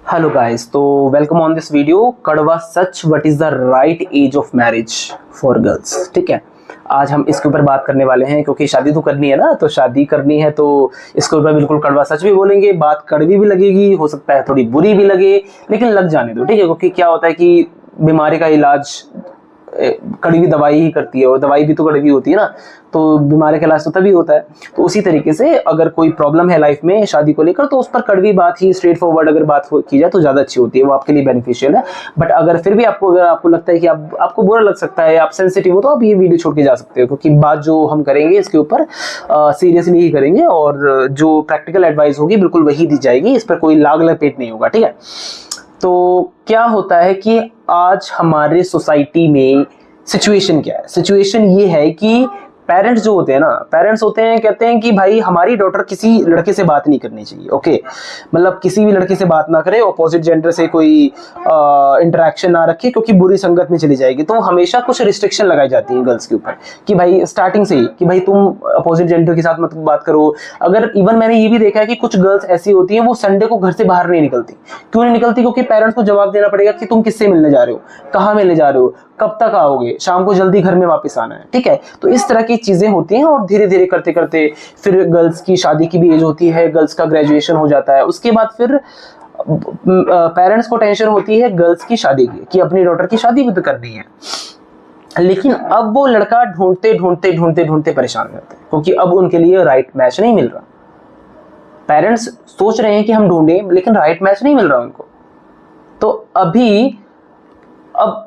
Hello guys, तो welcome on this video. कड़वा सच, what is the right age of marriage for girls. ठीक है, आज हम इसके ऊपर बात करने वाले हैं क्योंकि शादी तो करनी है ना, तो शादी करनी है तो इसके ऊपर बिल्कुल कड़वा सच भी बोलेंगे। बात कड़वी भी लगेगी, हो सकता है थोड़ी बुरी भी लगे, लेकिन लग जाने दो। ठीक है, क्योंकि क्या होता है कि बीमारी का इलाज कड़वी दवाई ही करती है, और दवाई भी तो कड़वी होती है ना, तो बीमारी का इलाज तो तभी होता है। तो उसी तरीके से अगर कोई प्रॉब्लम है लाइफ में शादी को लेकर, तो उस पर कड़वी बात ही, स्ट्रेट फॉरवर्ड अगर बात की जाए तो ज्यादा अच्छी होती है, वो आपके लिए बेनिफिशियल है। बट अगर फिर भी आपको लगता है कि आपको बुरा लग सकता है, आप सेंसिटिव हो, तो आप ये वीडियो छोड़ के जा सकते हो, क्योंकि बात जो हम करेंगे इसके ऊपर सीरियसली ही करेंगे, और जो प्रैक्टिकल एडवाइस होगी बिल्कुल वही दी जाएगी। इस पर कोई लाग लपेट नहीं होगा। ठीक है, तो क्या होता है कि आज हमारे सोसाइटी में सिचुएशन क्या है? सिचुएशन ये है कि पेरेंट्स जो होते हैं ना, पेरेंट्स होते हैं, कहते हैं कि भाई हमारी डॉटर किसी लड़के से बात नहीं करनी चाहिए। ओके, मतलब किसी भी लड़के से बात ना करे, ऑपोजिट जेंडर से कोई इंटरेक्शन ना रखे, क्योंकि बुरी संगत में चली जाएगी। तो हमेशा कुछ रिस्ट्रिक्शन लगाई जाती हैं गर्ल्स के ऊपर कि भाई स्टार्टिंग से ही कि भाई तुम अपोजिट जेंडर के साथ मत बात करो। अगर इवन मैंने ये भी देखा है कि कुछ गर्ल्स ऐसी होती हैं, वो संडे को घर से बाहर नहीं निकलती। क्यों नहीं निकलती? क्योंकि पेरेंट्स को जवाब देना पड़ेगा कि तुम किससे मिलने जा रहे हो, कहाँ मिलने जा रहे हो, कब तक आओगे, शाम को जल्दी घर में वापस आना है। ठीक है, तो इस तरह की चीजें होती हैं, और धीरे धीरे करते करते फिर गर्ल्स की शादी की भी एज होती है, गर्ल्स का ग्रेजुएशन हो जाता है। उसके बाद फिर पेरेंट्स को टेंशन होती है गर्ल्स की शादी की, कि अपनी डॉटर की शादी भी तो करनी है। लेकिन अब वो लड़का ढूंढते ढूंढते ढूंढते ढूंढते परेशान हो जाते हैं, क्योंकि अब उनके लिए राइट मैच नहीं मिल रहा। पेरेंट्स सोच रहे हैं कि हम ढूंढें, लेकिन राइट मैच नहीं मिल रहा उनको। तो अब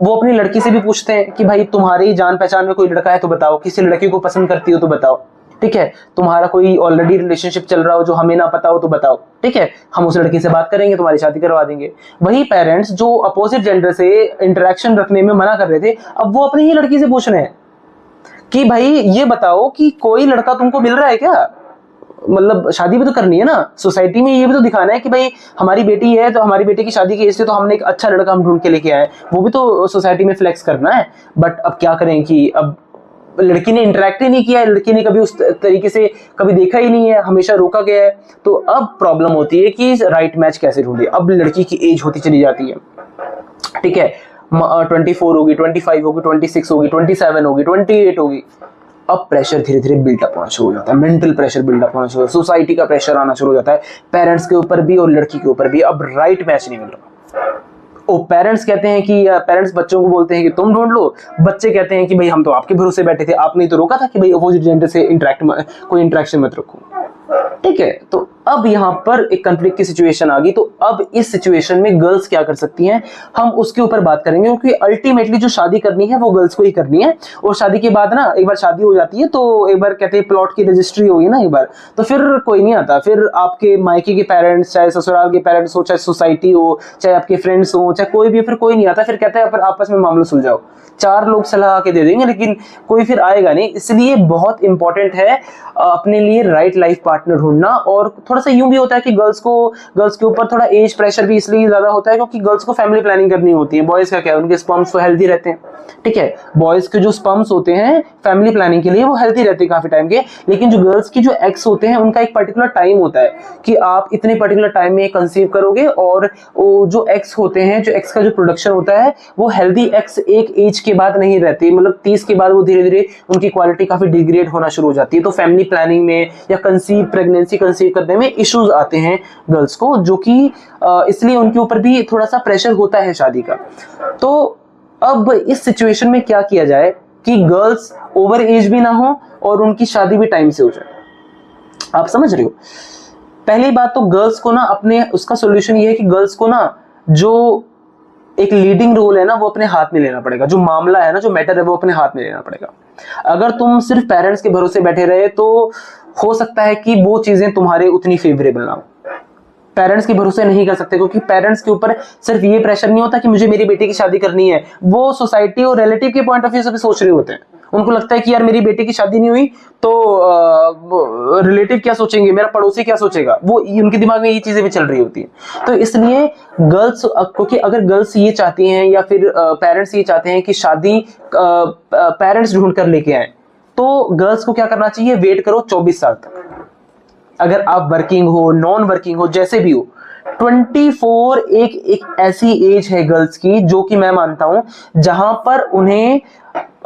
वो अपनी लड़की से भी पूछते हैं कि भाई तुम्हारी जान पहचान में कोई लड़का है तो बताओ, किसी लड़की को पसंद करती हो तो बताओ। ठीक है, तुम्हारा कोई ऑलरेडी रिलेशनशिप चल रहा हो जो हमें ना पता हो तो बताओ। ठीक है, हम उस लड़की से बात करेंगे, तुम्हारी शादी करवा देंगे। वही पेरेंट्स जो अपोजिट जेंडर से इंटरेक्शन रखने में मना कर रहे थे, अब वो अपनी ही लड़की से पूछ रहे हैं कि भाई ये बताओ कि कोई लड़का तुमको मिल रहा है क्या? मतलब शादी भी तो करनी है ना, सोसाइटी में ये भी तो दिखाना है कि भाई हमारी बेटी है, तो हमारी बेटी की शादी की एज से तो हमने एक अच्छा लड़का हम ढूंढ के लेके आए, वो भी तो सोसाइटी में फ्लेक्स करना है। बट अब क्या करें कि अब लड़की ने इंटरेक्ट ही नहीं किया है, लड़की ने कभी उस तरीके से कभी देखा ही नहीं है, हमेशा रोका गया है। तो अब प्रॉब्लम होती है कि राइट मैच कैसे ढूंढे। अब लड़की की एज होती चली जाती है। ठीक है, 24 होगी, 25 होगी, 26 होगी, 27 होगी, 28 होगी। अब प्रेशर धीरे धीरे बिल्डअप होना शुरू हो जाता है, मेंटल प्रेशर बिल्डअप होना शुरू हो जाता है, सोसाइटी का प्रेशर आना शुरू हो जाता है, पेरेंट्स के ऊपर भी और लड़की के ऊपर भी। अब राइट मैच नहीं मिल रहा। वो पेरेंट्स कहते हैं कि पेरेंट्स बच्चों को बोलते हैं कि तुम ढूंढ लो, बच्चे कहते हैं कि भाई हम तो आपके भरोसे बैठे थे, आपने तो रोका था कि भाई अपोजिट जेंडर से कोई इंटरेक्शन मत रखो। ठीक है, तो अब यहां पर एक कंफ्लिक्ट की सिचुएशन आ गई। तो अब इस सिचुएशन में गर्ल्स क्या कर सकती हैं, हम उसके ऊपर बात करेंगे, क्योंकि अल्टीमेटली जो शादी करनी है वो गर्ल्स को ही करनी है। और शादी के बाद ना, एक बार शादी हो जाती है तो एक बार कहते हैं प्लॉट की रजिस्ट्री होगी ना एक बार, तो फिर कोई नहीं आता। फिर आपके मायके के पेरेंट्स, चाहे ससुराल के पेरेंट्स हो, चाहे सोसाइटी हो, चाहे आपके फ्रेंड्स हो, चाहे कोई भी, फिर कोई नहीं आता। फिर कहता है फिर आपस में मामला सुलझाओ। 4 लोग सलाह के दे देंगे, लेकिन कोई फिर आएगा नहीं। इसलिए बहुत इंपॉर्टेंट है अपने लिए राइट लाइफ पार्टनर ढूंढना। और थोड़ा सा यूं भी होता है कि गर्ल्स के ऊपर थोड़ा एज प्रेशर भी इसलिए ज्यादा होता है क्योंकि गर्ल्स को फैमिली प्लानिंग करनी होती है। बॉयज का क्या है, उनके स्पर्म्स तो हेल्दी रहते हैं। ठीक है, बॉयज के जो स्पर्म्स होते हैं फैमिली प्लानिंग के लिए वो हेल्दी रहते हैं काफी टाइम के, लेकिन जो गर्ल्स की जो एग्स होते हैं उनका एक पर्टिकुलर टाइम होता है कि आप इतने पर्टिकुलर टाइम में कंसीव करोगे। और वो जो एग्स होते हैं, जो एग्स का जो प्रोडक्शन होता है, वो हेल्दी एग्स एक एज के बाद नहीं रहती, मतलब 30 के बाद वो धीरे धीरे उनकी क्वालिटी काफी डिग्रेड होना शुरू हो जाती है। तो फैमिली प्लानिंग में या प्रेगनेंसी कंसीव करने में इश्यूज आते हैं गर्ल्स को, जो कि इसलिए उनके ऊपर भी थोड़ा सा प्रेशर होता है शादी का। तो अब इस सिचुएशन में क्या किया जाए कि गर्ल्स ओवर एज भी ना हो और उनकी शादी भी टाइम से हो जाए। आप समझ रहे हो? पहली बात तो गर्ल्स को ना अपने, उसका सॉल्यूशन ये है कि गर्ल्स को ना जो एक लीडिंग रोल है ना वो अपने हाथ में लेना पड़ेगा। जो मामला है ना, जो मैटर है, वो अपने हाथ में लेना पड़ेगा। अगर तुम सिर्फ पेरेंट्स के भरोसे बैठे रहे तो हो सकता है कि वो चीजें तुम्हारे उतनी फेवरेबल ना हो। पेरेंट्स के भरोसे नहीं कर सकते, क्योंकि पेरेंट्स के ऊपर सिर्फ ये प्रेशर नहीं होता कि मुझे मेरी बेटी की शादी करनी है, वो सोसाइटी और रिलेटिव के पॉइंट ऑफ व्यू से भी सोच रहे होते हैं। उनको लगता है कि यार मेरी बेटी की शादी नहीं हुई तो रिलेटिव क्या सोचेंगे, मेरा पड़ोसी क्या सोचेगा, वो उनके दिमाग में ये चीजें भी चल रही होती है। तो इसलिए गर्ल्स, क्योंकि अगर गर्ल्स ये चाहती हैं या फिर पेरेंट्स ये चाहते हैं कि शादी पेरेंट्स ढूंढ कर लेके आए, तो गर्ल्स को क्या करना चाहिए, वेट करो 24 साल तक। अगर आप वर्किंग हो, नॉन वर्किंग हो, जैसे भी हो, 24 एक ऐसी एज है गर्ल्स की जो कि मैं मानता हूं जहां पर उन्हें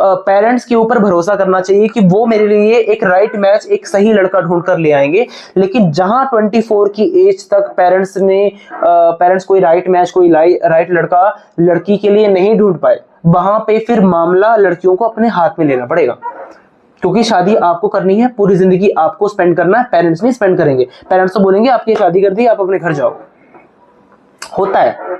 पेरेंट्स के ऊपर भरोसा करना चाहिए कि वो मेरे लिए एक राइट मैच, एक सही लड़का ढूंढ कर ले आएंगे। लेकिन जहां 24 की एज तक पेरेंट्स कोई राइट मैच, कोई राइट लड़का लड़की के लिए नहीं ढूंढ पाए, वहां पे फिर मामला लड़कियों को अपने हाथ में लेना पड़ेगा। क्योंकि शादी आपको करनी है, पूरी जिंदगी आपको स्पेंड करना है, पेरेंट्स नहीं स्पेंड करेंगे। पेरेंट्स तो बोलेंगे आपकी शादी कर दी, आप अपने घर जाओ, होता है।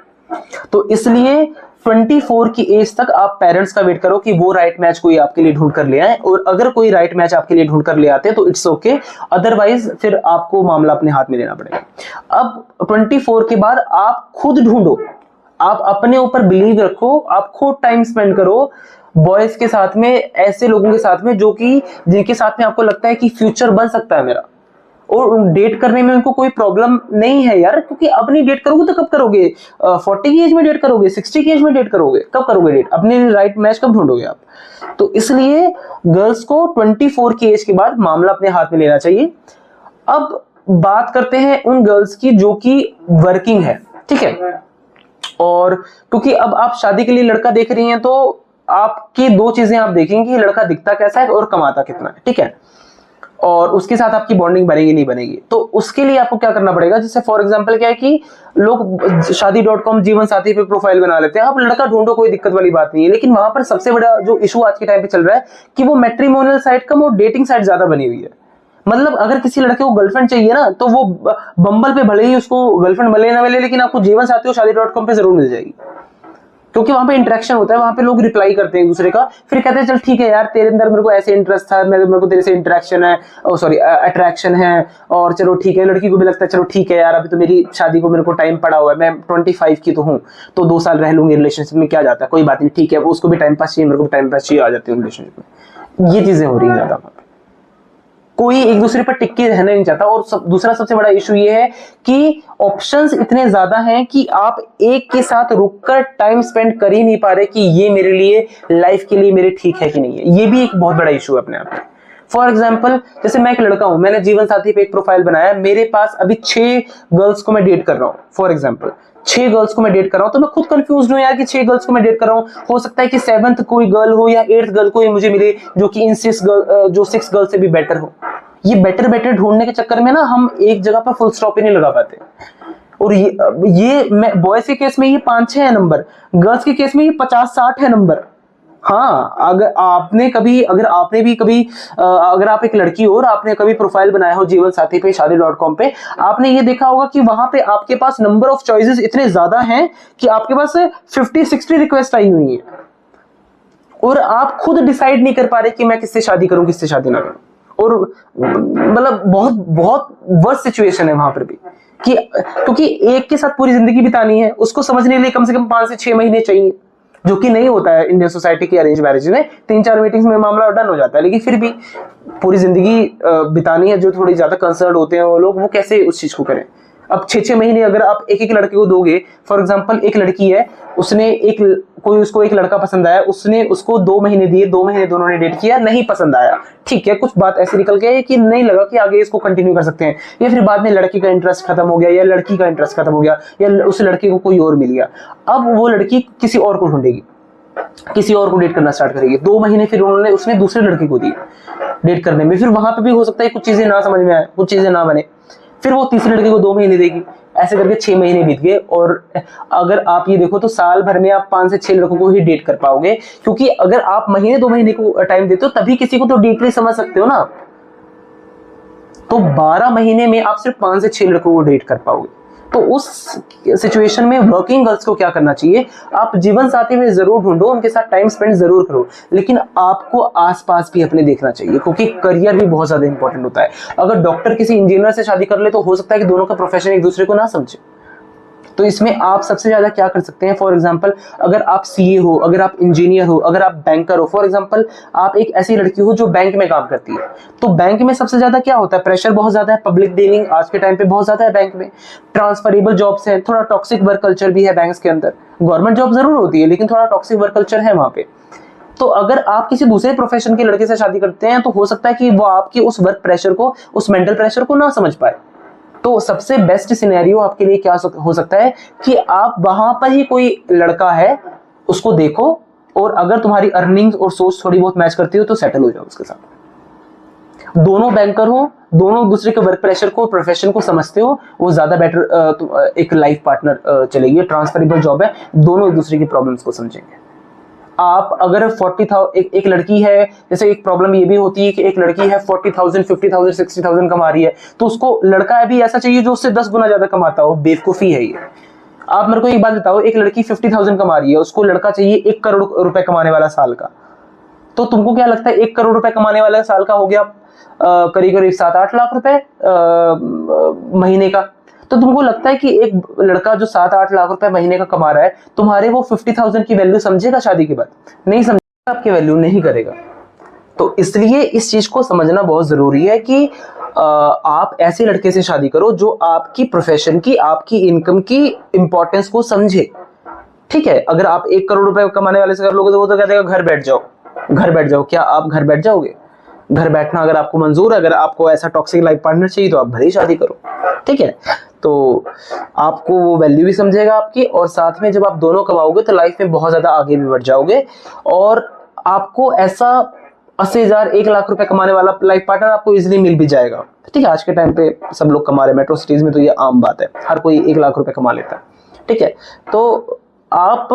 तो इसलिए 24 की एज तक आप पेरेंट्स का वेट करो कि वो राइट मैच कोई आपके लिए ढूंढ कर ले आए, और अगर कोई राइट मैच आपके लिए ढूंढ कर ले आते हैं तो इट्स ओके, अदरवाइज फिर आपको मामला अपने हाथ में लेना पड़ेगा। अब 24 के बाद आप खुद ढूंढो, आप अपने ऊपर बिलीव रखो, आप खुद टाइम स्पेंड करो बॉयज के साथ में, ऐसे लोगों के साथ में जो कि जिनके साथ में आपको लगता है कि फ्यूचर बन सकता है मेरा, और डेट करने में उनको कोई प्रॉब्लम नहीं है यार। क्योंकि अब नहीं डेट करोगे तो कब करोगे? 40 की एज में डेट करोगे? 60 की एज में डेट करोगे? कब करोगे डेट? अपने राइट मैच कब ढूंढोगे आप? तो इसलिए गर्ल्स को 24 की एज के बाद मामला अपने हाथ में लेना चाहिए। अब बात करते हैं उन गर्ल्स की जो कि वर्किंग है, ठीक है। और क्योंकि अब आप शादी के लिए लड़का देख रही हैं तो आपकी दो चीजें आप देखेंगे कि लड़का दिखता कैसा है और कमाता कितना है, ठीक है। और उसके साथ आपकी बॉन्डिंग बनेगी नहीं बनेगी, तो उसके लिए आपको क्या करना पड़ेगा। जैसे फॉर एग्जांपल क्या है कि लोग शादी.com, जीवन साथी पे प्रोफाइल बना लेते हैं। आप लड़का ढूंढो, कोई दिक्कत वाली बात नहीं है, लेकिन वहां पर सबसे बड़ा जो इशू आज के टाइम पे चल रहा है कि वो मैट्रिमोनियल साइट कम और डेटिंग साइट ज्यादा बनी हुई है। मतलब अगर किसी लड़के को गर्लफ्रेंड चाहिए ना, तो वो बम्बल पे भले ही उसको गर्लफ्रेंड मिले ना मिले, लेकिन आपको जीवन साथी हो शादी.com पे जरूर मिल जाएगी, क्योंकि वहां पे इंटरेक्शन होता है, वहां पे लोग रिप्लाई करते हैं एक दूसरे का, फिर कहते हैं चल ठीक है यार, तेरे अंदर मेरे को ऐसे इंटरेस्ट था, मेरे को तेरे से इंटरेक्शन है, अट्रैक्शन है, और चलो ठीक है। लड़की को भी लगता है चलो ठीक है यार, अभी तो मेरी शादी को मेरे को टाइम पड़ा हुआ है, मैं 25 की तो हूँ, तो 2 साल रह लूंगी रिलेशनशिप में, क्या जाता है, कोई बात नहीं, ठीक है। उसको भी टाइम पास चाहिए, मेरे को टाइम पास चाहिए, आ जाती है रिलेशनशिप में। ये चीजें हो रही है ज्यादा, कोई एक दूसरे पर टिक के रहना नहीं चाहता। और दूसरा सबसे बड़ा इशू ये है कि ऑप्शंस इतने ज्यादा हैं कि आप एक के साथ रुककर टाइम स्पेंड कर ही नहीं पा रहे कि ये मेरे लिए लाइफ के लिए मेरे ठीक है कि नहीं है। ये भी एक बहुत बड़ा इशू है अपने आप में। फॉर एग्जाम्पल, जैसे मैं एक लड़का हूं, मैंने जीवन साथी पे एक प्रोफाइल बनाया, मेरे पास अभी 6 गर्ल्स को मैं डेट कर रहा हूं। फॉर एग्जाम्पल 6 गर्ल्स को मैं डेट कर रहा हूं, तो मैं खुद कंफ्यूज हूं यार कि 6 गर्ल्स को मैं डेट कर रहा हूं। हो सकता है कि 7th कोई गर्ल हो या 8th गर्ल कोई मुझे मिले जो कि इन 6 गर्ल से भी बेटर हो। ये बेटर ढूंढने के चक्कर में ना हम एक जगह पर फुल स्टॉप ही नहीं लगा पाते। और ये मैं बॉयज के केस में ये 5-6 है नंबर, गर्ल्स के केस में ये 50-60 है नंबर। हाँ, अगर आपने भी कभी अगर आप एक लड़की हो और आपने कभी प्रोफाइल बनाया हो जीवन साथी पे, शादी.com पे, आपने ये देखा होगा कि वहां पे आपके पास नंबर ऑफ चॉइसेस इतने ज्यादा हैं कि आपके पास 50-60 रिक्वेस्ट आई हुई है, और आप खुद डिसाइड नहीं कर पा रहे कि मैं किससे शादी करूं, किससे शादी ना करूं। और मतलब बहुत बहुत वर्स्ट सिचुएशन है वहां पर भी, कि क्योंकि एक के साथ पूरी जिंदगी बितानी है, उसको समझने के लिए कम से कम 5 से 6 महीने चाहिए, जो कि नहीं होता है इंडियन सोसाइटी की अरेंज मैरिज में। 3-4 मीटिंग्स में मामला डन हो जाता है, लेकिन फिर भी पूरी जिंदगी बितानी है। जो थोड़ी ज्यादा कंसर्न होते हैं वो लोग, वो कैसे उस चीज को करें। अब 6-6 महीने अगर आप एक लड़के को दोगे, फॉर एग्जांपल एक लड़की है, उसको एक लड़का पसंद आया, उसने उसको 2 महीने दिए, 2 महीने दोनों ने डेट किया, नहीं पसंद आया, ठीक है, कुछ बात ऐसी निकल गई कि नहीं लगा कि आगे इसको कंटिन्यू कर सकते हैं, या फिर बाद में लड़के का इंटरेस्ट खत्म हो गया, या लड़की का इंटरेस्ट खत्म हो गया, या उस लड़के को कोई और मिल गया। अब वो लड़की किसी और को ढूंढेगी, किसी और को डेट करना स्टार्ट करेगी। 2 महीने फिर उसने दूसरे लड़के को दिए डेट करने में, फिर वहां पे भी हो सकता है कुछ चीजें ना समझ में आए, कुछ चीजें ना बने, फिर वो तीसरे लड़के को 2 महीने देगी, ऐसे करके 6 महीने बीत गए। और अगर आप ये देखो तो साल भर में आप 5 से 6 लड़कों को ही डेट कर पाओगे, क्योंकि अगर आप महीने 2 महीने को टाइम देते हो तभी किसी को तो डीपली समझ सकते हो ना। तो 12 महीने में आप सिर्फ 5 से 6 लड़कों को डेट कर पाओगे। तो उस सिचुएशन में वर्किंग गर्ल्स को क्या करना चाहिए, आप जीवन साथी में जरूर ढूंढो, उनके साथ टाइम स्पेंड जरूर करो, लेकिन आपको आसपास भी अपने देखना चाहिए, क्योंकि करियर भी बहुत ज्यादा इंपॉर्टेंट होता है। अगर डॉक्टर किसी इंजीनियर से शादी कर ले तो हो सकता है कि दोनों का प्रोफेशन एक दूसरे को ना समझे। तो इसमें आप सबसे ज्यादा क्या कर सकते हैं, फॉर एग्जांपल अगर आप सीए हो, अगर आप इंजीनियर हो, अगर आप बैंकर हो, फॉर एग्जांपल आप एक ऐसी लड़की हो जो बैंक में काम करती है, तो बैंक में सबसे ज्यादा क्या होता है, प्रेशर बहुत ज्यादा है, पब्लिक डीलिंग आज के टाइम पे बहुत ज्यादा है बैंक में, ट्रांसफरेबल जॉब्स है, थोड़ा टॉक्सिक वर्क कल्चर भी है बैंक्स के अंदर। गवर्नमेंट जॉब जरूर होती है, लेकिन थोड़ा टॉक्सिक वर्क कल्चर है वहां पे। तो अगर आप किसी दूसरे प्रोफेशन के लड़के से शादी करते हैं तो हो सकता है कि वो आपकी उस वर्क प्रेशर को, उस मेंटल प्रेशर को ना समझ पाए। तो सबसे बेस्ट सिनेरियो आपके लिए क्या हो सकता है कि आप वहां पर ही कोई लड़का है उसको देखो, और अगर तुम्हारी अर्निंग्स और सोच थोड़ी बहुत मैच करती हो तो सेटल हो जाओ उसके साथ। दोनों बैंकर हो, दोनों दूसरे के वर्क प्रेशर को, प्रोफेशन को समझते हो, वो ज्यादा बेटर एक लाइफ पार्टनर चलेगी। ट्रांसफरेबल जॉब है, दोनों एक दूसरे की प्रॉब्लम्स को समझेंगे। आप अगर 40,000 एक लड़की है, जैसे एक प्रॉब्लम ये भी होती है कि एक लड़की है 40,000 50,000 60,000 कमा रही है, तो उसको लड़का भी ऐसा चाहिए जो उससे 10 गुना ज्यादा कमाता हो। बेवकूफी है ये। आप मेरे को एक बात बताओ, एक लड़की 50,000 कमा रही है, उसको लड़का चाहिए 1 करोड़ रुपए कमाने वाला साल का, तो तुमको क्या लगता है 1 करोड़ रुपए कमाने वाला साल का हो गया करीब करीब 7-8 लाख रुपए महीने का। तो तुमको लगता है कि एक लड़का जो 7-8 लाख रुपए महीने का कमा रहा है, तुम्हारे वो 50,000 की वैल्यू समझेगा शादी के बाद? नहीं समझेगा, आपकी वैल्यू नहीं करेगा। तो इसलिए इस चीज को समझना बहुत जरूरी है कि आप ऐसे लड़के से शादी करो जो आपकी प्रोफेशन की, आपकी इनकम की इंपॉर्टेंस को समझे। ठीक है, अगर आप 1 करोड़ रुपए कमाने वाले से कर लोगे तो वो तो कह देगा घर बैठ जाओ, घर बैठ जाओ। क्या आप घर बैठ जाओगे? घर बैठना अगर आपको मंजूर है, अगर आपको ऐसा टॉक्सिक लाइफ पार्टनर चाहिए तो आप भले ही शादी करो। ठीक है, तो आपको वो वैल्यू भी समझेगा आपकी, और साथ में जब आप दोनों कमाओगे तो लाइफ में बहुत ज्यादा आगे भी बढ़ जाओगे, और आपको ऐसा 80,000 1 लाख रुपए कमाने वाला लाइफ पार्टनर आपको इजीली मिल भी जाएगा। ठीक है, आज के टाइम पे सब लोग कमा रहे हैं, मेट्रो सिटीज में तो ये आम बात है, हर कोई 1 लाख रुपए कमा लेता है। ठीक है, तो आप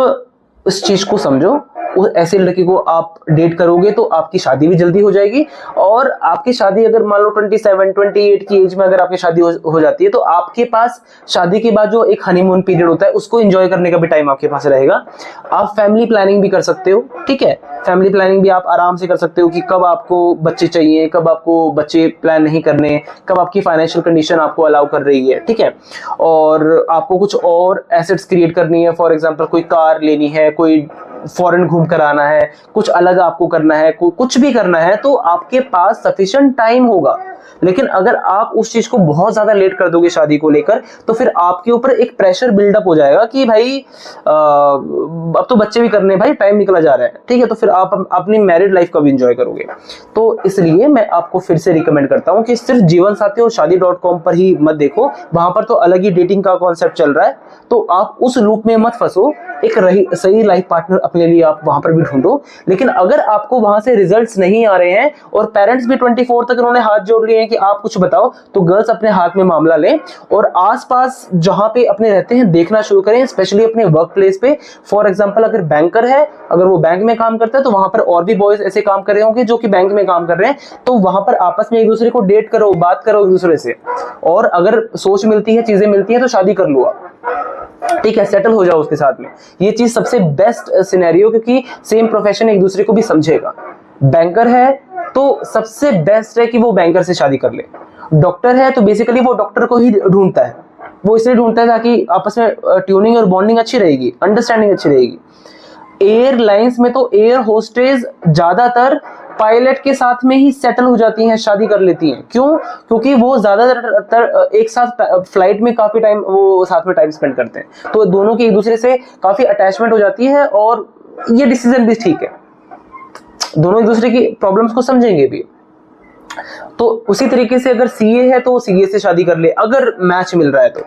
उस चीज को समझो। उस ऐसे लड़की को आप डेट करोगे तो आपकी शादी भी जल्दी हो जाएगी, और आपकी शादी अगर मान लो 27-28 की एज में अगर आपकी शादी हो जाती है, तो आपके पास शादी के बाद जो एक हनीमून पीरियड होता है उसको एंजॉय करने का भी टाइम आपके पास रहेगा। आप फैमिली प्लानिंग भी कर सकते हो। ठीक है, फैमिली प्लानिंग भी आप आराम से कर सकते हो कि कब आपको बच्चे चाहिए, कब आपको बच्चे प्लान नहीं करने, कब आपकी फाइनेंशियल कंडीशन आपको अलाउ कर रही है। ठीक है, और आपको कुछ और एसेट्स क्रिएट करनी है, फॉर एग्जांपल कोई कार लेनी है, कोई फॉरेन घूम कर आना है, कुछ अलग आपको करना है, कुछ भी करना है, तो आपके पास सफिशिएंट टाइम होगा। लेकिन अगर आप उस चीज को बहुत ज्यादा लेट कर दोगे शादी को लेकर, तो फिर आपके ऊपर एक प्रेशर बिल्डअप हो जाएगा कि भाई अब तो बच्चे भी करने, भाई टाइम निकला जा रहा है। ठीक है, तो फिर आप अपनी मैरिड लाइफ का भी एंजॉय करोगे। तो इसलिए मैं आपको फिर से रिकमेंड करता हूं कि सिर्फ जीवन साथी और शादी.com पर ही मत देखो, वहां पर तो अलग ही डेटिंग का कॉन्सेप्ट चल रहा है, तो आप उस लूप में मत फंसो। एक सही लाइफ पार्टनर अपने लिए आप वहां पर भी ढूंढो। लेकिन अगर आपको वहां से रिजल्ट्स नहीं आ रहे हैं और पेरेंट्स भी 24 तक उन्होंने हाथ जोड़ लिए हैं कि आप कुछ बताओ, तो गर्ल्स अपने हाथ में मामला लें और आसपास जहां पे अपने रहते हैं देखना शुरू करें, स्पेशली अपने वर्क प्लेस पे। फॉर एग्जांपल अगर बैंकर है, अगर वो बैंक में काम करता है, तो वहां पर और भी बॉयज ऐसे काम कर रहे होंगे जो कि बैंक में काम कर रहे हैं, तो वहां पर आपस में एक दूसरे को डेट करो, बात करो एक दूसरे से, और अगर सोच मिलती है, चीजें मिलती हैं, तो शादी कर लो आप। ठीक है, सेटल हो जाओ उसके साथ में। ये चीज सबसे बेस्ट सिनेरियो, क्योंकि सेम प्रोफेशन एक दूसरे को भी समझेगा। बैंकर है तो सबसे बेस्ट है कि वो बैंकर से शादी कर ले। डॉक्टर है तो बेसिकली वो डॉक्टर को ही ढूंढता है, वो इसलिए ढूंढता है ताकि आपस में ट्यूनिंग और बॉन्डिंग अच्छी रहेगी, अंडरस्टैंडिंग अच्छी रहेगी। एयरलाइंस में तो एयर होस्टेस ज्यादातर पायलट के साथ में ही सेटल हो जाती हैं, शादी कर लेती हैं। क्यों? क्योंकि वो ज्यादातर एक साथ फ्लाइट में काफी टाइम वो साथ में टाइम स्पेंड करते हैं, तो दोनों की एक दूसरे से काफी अटैचमेंट हो जाती है, और ये डिसीजन भी ठीक है, दोनों एक दूसरे की प्रॉब्लम्स को समझेंगे भी। तो उसी तरीके से अगर सीए है तो सीए से शादी कर ले अगर मैच मिल रहा है तो,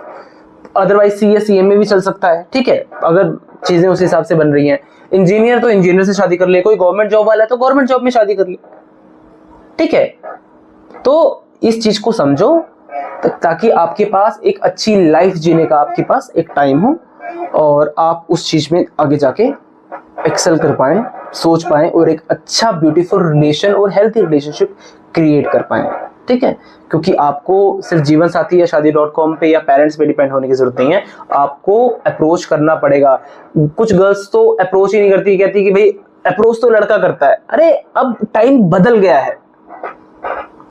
अदरवाइज सीए में भी चल सकता है। ठीक है, अगर चीजें उस हिसाब से बन रही हैं। इंजीनियर तो इंजीनियर से शादी कर ले, कोई गवर्नमेंट जॉब वाला है तो गवर्नमेंट जॉब में शादी कर ले। ठीक है, तो इस चीज को समझो ताकि आपके पास एक अच्छी लाइफ जीने का आपके पास एक टाइम हो, और आप उस चीज में आगे जाके एक्सेल कर पाए, सोच पाए, और एक अच्छा ब्यूटीफुल रिलेशन और हेल्थी रिलेशनशिप क्रिएट कर पाए। ठीक है, क्योंकि आपको सिर्फ जीवन साथी या शादी.com पे या पेरेंट्स पे डिपेंड होने की जरूरत नहीं है, आपको अप्रोच करना पड़ेगा। कुछ गर्ल्स तो अप्रोच ही नहीं करती, कहती कि भाई अप्रोच तो लड़का करता है। अरे अब टाइम बदल गया है,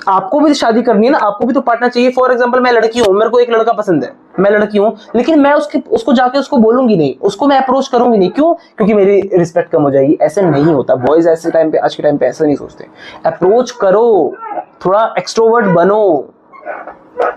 आपको भी शादी करनी है ना, आपको भी तो पार्टनर चाहिए। फॉर एग्जांपल मैं लड़की हूं, मेरे को एक लड़का पसंद है, मैं लड़की हूं, लेकिन मैं उसको जाके उसको बोलूंगी नहीं, उसको मैं अप्रोच करूंगी नहीं। क्यों? क्योंकि मेरी रिस्पेक्ट कम हो जाएगी। ऐसे नहीं होता, बॉयज ऐसे टाइम पे, आज के टाइम पे ऐसा नहीं सोचते। अप्रोच करो, थोड़ा एक्सट्रोवर्ट बनो,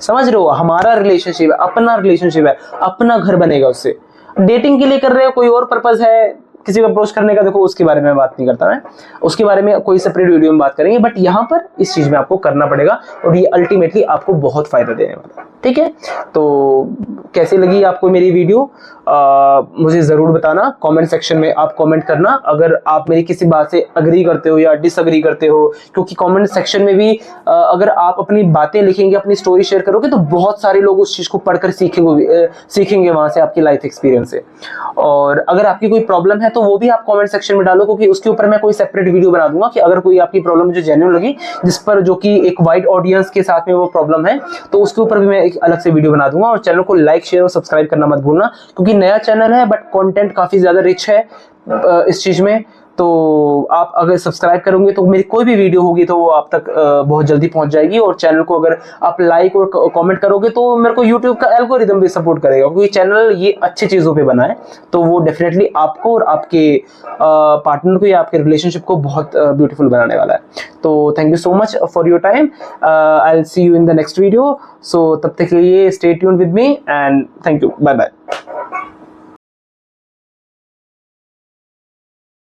समझ रहे हो? हमारा रिलेशनशिप है, अपना रिलेशनशिप है, अपना घर बनेगा उससे। डेटिंग के लिए कर रहे हो, कोई और पर्पस है, किसी को अप्रोच करने का, देखो उसके बारे में बात नहीं करता मैं, उसके बारे में कोई सेपरेट वीडियो में बात करेंगे, बट यहाँ पर इस चीज में आपको करना पड़ेगा और ये अल्टीमेटली आपको बहुत फायदा देने वाला है। ठीक है, तो कैसी लगी आपको मेरी वीडियो मुझे जरूर बताना कमेंट सेक्शन में, आप कमेंट करना अगर आप मेरी किसी बात से अग्री करते हो या डिसअग्री करते हो, क्योंकि कमेंट सेक्शन में भी अगर आप अपनी बातें लिखेंगे, अपनी स्टोरी शेयर करोगे तो बहुत सारे लोग उस चीज को पढ़कर सीखेंगे वहां से आपकी लाइफ एक्सपीरियंस से। और अगर आपकी कोई प्रॉब्लम है तो वो भी आप कमेंट सेक्शन में डालो, क्योंकि उसके ऊपर मैं कोई सेपरेट वीडियो बना दूंगा कि अगर कोई आपकी प्रॉब्लम मुझे जेन्युइन लगी, जिस पर जो कि एक वाइड ऑडियंस के साथ में वो प्रॉब्लम है, तो उसके ऊपर भी मैं एक अलग से वीडियो बना दूंगा। और चैनल को लाइक शेयर और सब्सक्राइब करना मत भूलना, क्योंकि नया चैनल है बट कंटेंट काफी ज्यादा रिच है इस चीज में। तो आप अगर सब्सक्राइब करोगे तो मेरी कोई भी वीडियो होगी तो वो आप तक बहुत जल्दी पहुंच जाएगी। और चैनल को अगर आप लाइक और कमेंट करोगे तो मेरे को यूट्यूब का एल्गोरिदम भी सपोर्ट करेगा, क्योंकि चैनल ये अच्छी चीजों पे बना है, तो वो डेफिनेटली आपको और आपके पार्टनर को या आपके रिलेशनशिप को बहुत ब्यूटीफुल बनाने वाला है। तो thank you so much for your time, I will see you in the next video. So तब तक के लिए stay tuned with me and thank you, bye bye.